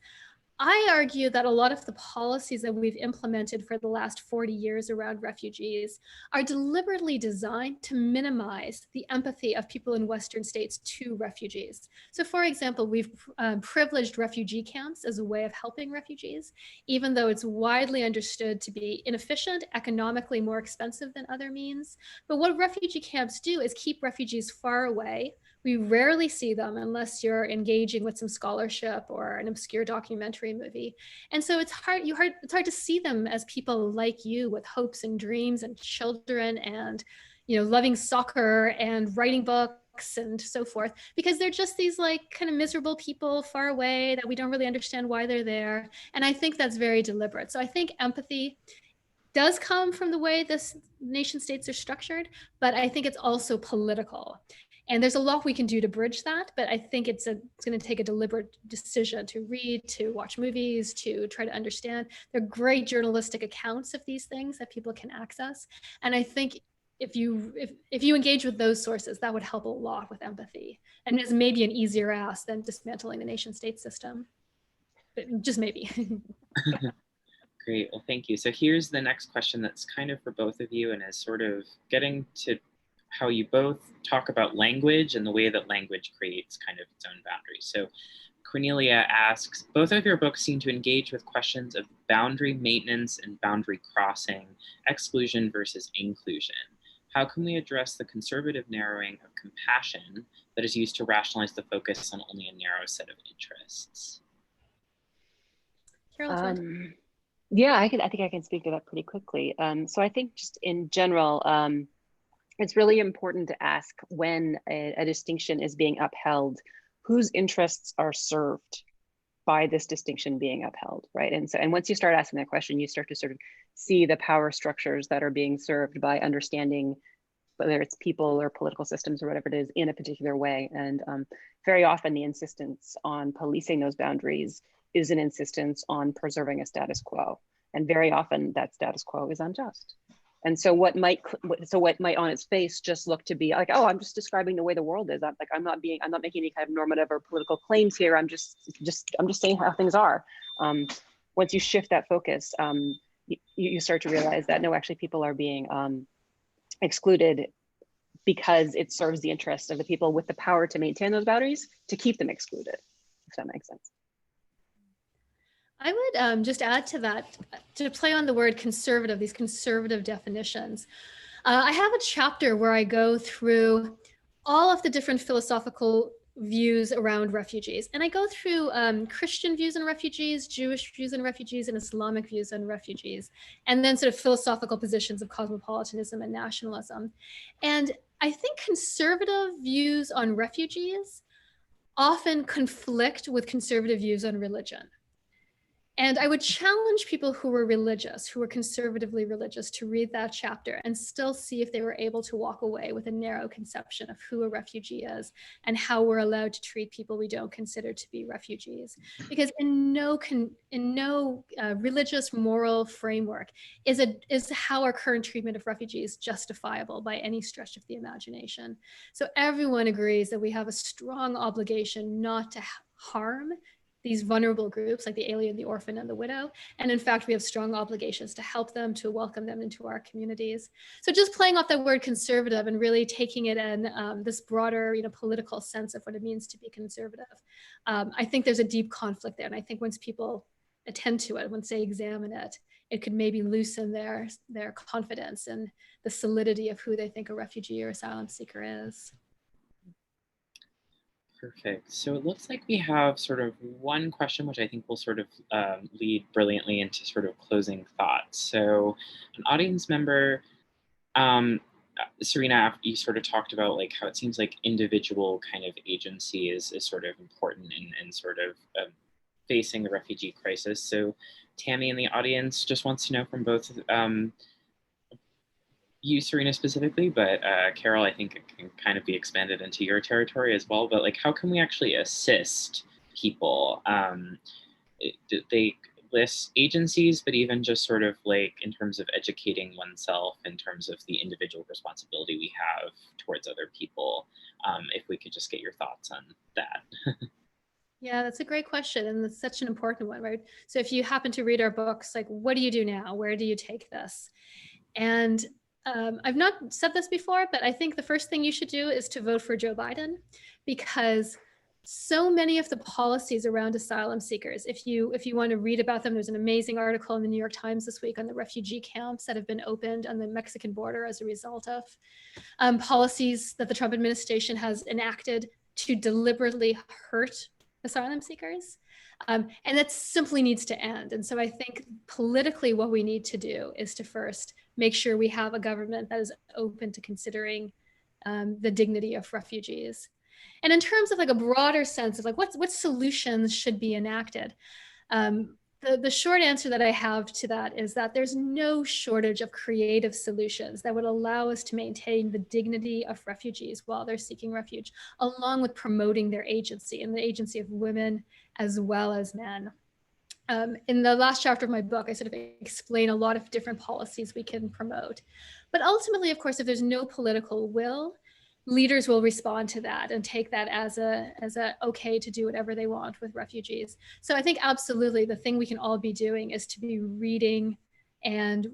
I argue that a lot of the policies that we've implemented for the last 40 years around refugees are deliberately designed to minimize the empathy of people in Western states to refugees. So for example, we've privileged refugee camps as a way of helping refugees, even though it's widely understood to be inefficient, economically more expensive than other means. But what refugee camps do is keep refugees far away. We rarely see them unless you're engaging with some scholarship or an obscure documentary movie. And so it's hard to see them as people like you with hopes and dreams and children and, loving soccer and writing books and so forth, because they're just these like kind of miserable people far away that we don't really understand why they're there. And I think that's very deliberate. So I think empathy does come from the way this nation states are structured, but I think it's also political. And there's a lot we can do to bridge that, but I think it's going to take a deliberate decision to read, to watch movies, to try to understand. There are great journalistic accounts of these things that people can access. And I think if you engage with those sources, that would help a lot with empathy, and is maybe an easier ask than dismantling the nation state system, but just maybe. Great, well, thank you. So here's the next question that's kind of for both of you and is sort of getting to how you both talk about language and the way that language creates kind of its own boundaries. So Cornelia asks, both of your books seem to engage with questions of boundary maintenance and boundary crossing, exclusion versus inclusion. How can we address the conservative narrowing of compassion that is used to rationalize the focus on only a narrow set of interests? Carol, yeah, I think I can speak to that pretty quickly. So I think just in general, it's really important to ask when a distinction is being upheld, whose interests are served by this distinction being upheld, right? And once you start asking that question, you start to sort of see the power structures that are being served by understanding whether it's people or political systems or whatever it is in a particular way. And very often the insistence on policing those boundaries is an insistence on preserving a status quo. And very often that status quo is unjust. And so what might on its face just look to be like, oh, I'm just describing the way the world is. I'm not making any kind of normative or political claims here. I'm just saying how things are. Once you shift that focus, you start to realize that no, actually people are being excluded because it serves the interest of the people with the power to maintain those boundaries to keep them excluded, if that makes sense. I would just add to that, to play on the word conservative, these conservative definitions. I have a chapter where I go through all of the different philosophical views around refugees. And I go through Christian views on refugees, Jewish views on refugees, and Islamic views on refugees, and then sort of philosophical positions of cosmopolitanism and nationalism. And I think conservative views on refugees often conflict with conservative views on religion. And I would challenge people who were religious, who were conservatively religious, to read that chapter and still see if they were able to walk away with a narrow conception of who a refugee is and how we're allowed to treat people we don't consider to be refugees. Because in no religious moral framework is how our current treatment of refugees justifiable by any stretch of the imagination. So everyone agrees that we have a strong obligation not to harm these vulnerable groups like the alien, the orphan, and the widow. And in fact, we have strong obligations to help them, to welcome them into our communities. So just playing off that word conservative and really taking it in this broader political sense of what it means to be conservative. I think there's a deep conflict there. And I think once people attend to it, once they examine it, it could maybe loosen their confidence in the solidity of who they think a refugee or asylum seeker is. Perfect. So it looks like we have sort of one question, which I think will sort of lead brilliantly into sort of closing thoughts. So an audience member, Serena, you sort of talked about like how it seems like individual kind of agency is sort of important in sort of facing the refugee crisis. So Tammy in the audience just wants to know from both you, Serena, specifically, but Carol, I think it can kind of be expanded into your territory as well. But like, how can we actually assist people? They list agencies, but even just sort of like in terms of educating oneself, in terms of the individual responsibility we have towards other people. If we could just get your thoughts on that. Yeah, that's a great question. And it's such an important one, right? So if you happen to read our books, like, what do you do now? Where do you take this? And I've not said this before, but I think the first thing you should do is to vote for Joe Biden, because so many of the policies around asylum seekers, if you want to read about them, there's an amazing article in the New York Times this week on the refugee camps that have been opened on the Mexican border as a result of policies that the Trump administration has enacted to deliberately hurt asylum seekers. And that simply needs to end. And so I think politically what we need to do is to first make sure we have a government that is open to considering the dignity of refugees. And in terms of like a broader sense of like what solutions should be enacted, the short answer that I have to that is that there's no shortage of creative solutions that would allow us to maintain the dignity of refugees while they're seeking refuge, along with promoting their agency and the agency of women as well as men. In the last chapter of my book, I sort of explain a lot of different policies we can promote. But ultimately, of course, if there's no political will, leaders will respond to that and take that as a okay to do whatever they want with refugees. So I think absolutely the thing we can all be doing is to be reading and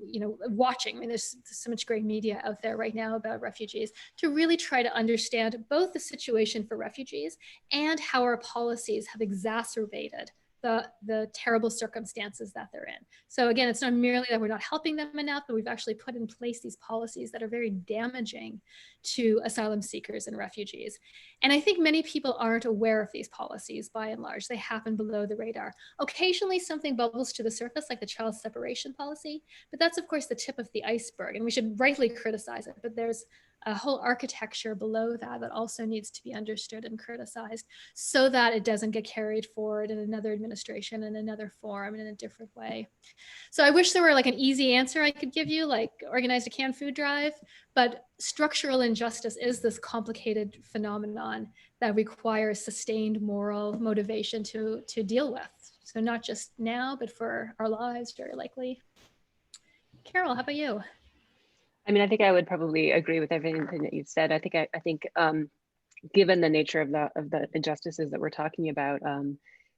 watching. I mean, there's so much great media out there right now about refugees, to really try to understand both the situation for refugees and how our policies have exacerbated the terrible circumstances that they're in. So again, it's not merely that we're not helping them enough, but we've actually put in place these policies that are very damaging to asylum seekers and refugees. And I think many people aren't aware of these policies by and large. They happen below the radar. Occasionally something bubbles to the surface, like the child separation policy, but that's of course the tip of the iceberg, and we should rightly criticize it, but there's a whole architecture below that also needs to be understood and criticized so that it doesn't get carried forward in another administration, in another form, and in a different way. So I wish there were like an easy answer I could give you, like organize a canned food drive, but structural injustice is this complicated phenomenon that requires sustained moral motivation to deal with. So not just now, but for our lives, very likely. Carol, how about you? I mean, I think I would probably agree with everything that you've said. I think given the nature of the injustices that we're talking about,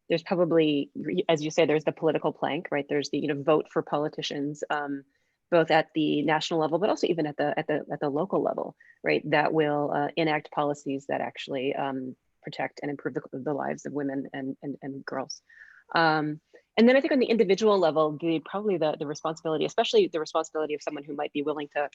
there's probably, as you say, there's the political plank, right? There's the vote for politicians, both at the national level, but also even at the local level, right? That will enact policies that actually protect and improve the lives of women and girls. And then I think on the individual level, probably the responsibility, especially the responsibility of someone who might be willing to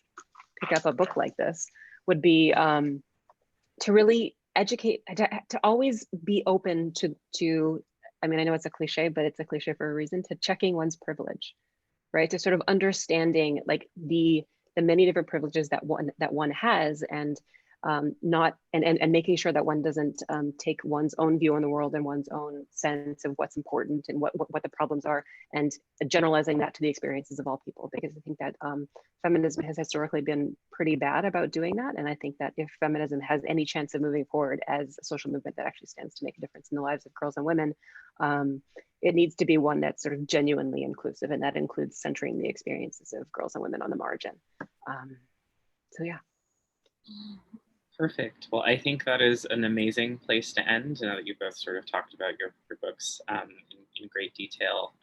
pick up a book like this, would be to really educate, to always be open to, I mean, I know it's a cliche, but it's a cliche for a reason, to checking one's privilege, right? To sort of understanding like the many different privileges that one has, and making sure that one doesn't take one's own view on the world and one's own sense of what's important and what the problems are, and generalizing that to the experiences of all people. Because I think that feminism has historically been pretty bad about doing that. And I think that if feminism has any chance of moving forward as a social movement that actually stands to make a difference in the lives of girls and women, it needs to be one that's sort of genuinely inclusive, and that includes centering the experiences of girls and women on the margin. So yeah. Perfect. Well, I think that is an amazing place to end, now that you both sort of talked about your books in great detail.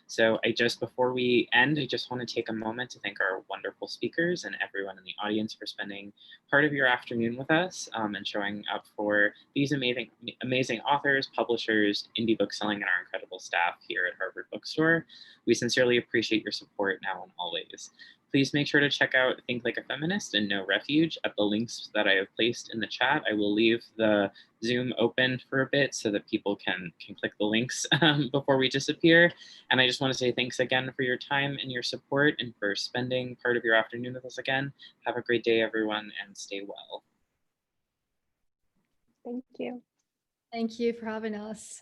So before we end, I just want to take a moment to thank our wonderful speakers and everyone in the audience for spending part of your afternoon with us and showing up for these amazing authors, publishers, indie bookselling, and our incredible staff here at Harvard Bookstore. We sincerely appreciate your support now and always. Please make sure to check out Think Like a Feminist and No Refuge at the links that I have placed in the chat. I will leave the Zoom open for a bit so that people can click the links before we disappear. And I just want to say thanks again for your time and your support, and for spending part of your afternoon with us again. Have a great day, everyone, and stay well. Thank you. Thank you for having us.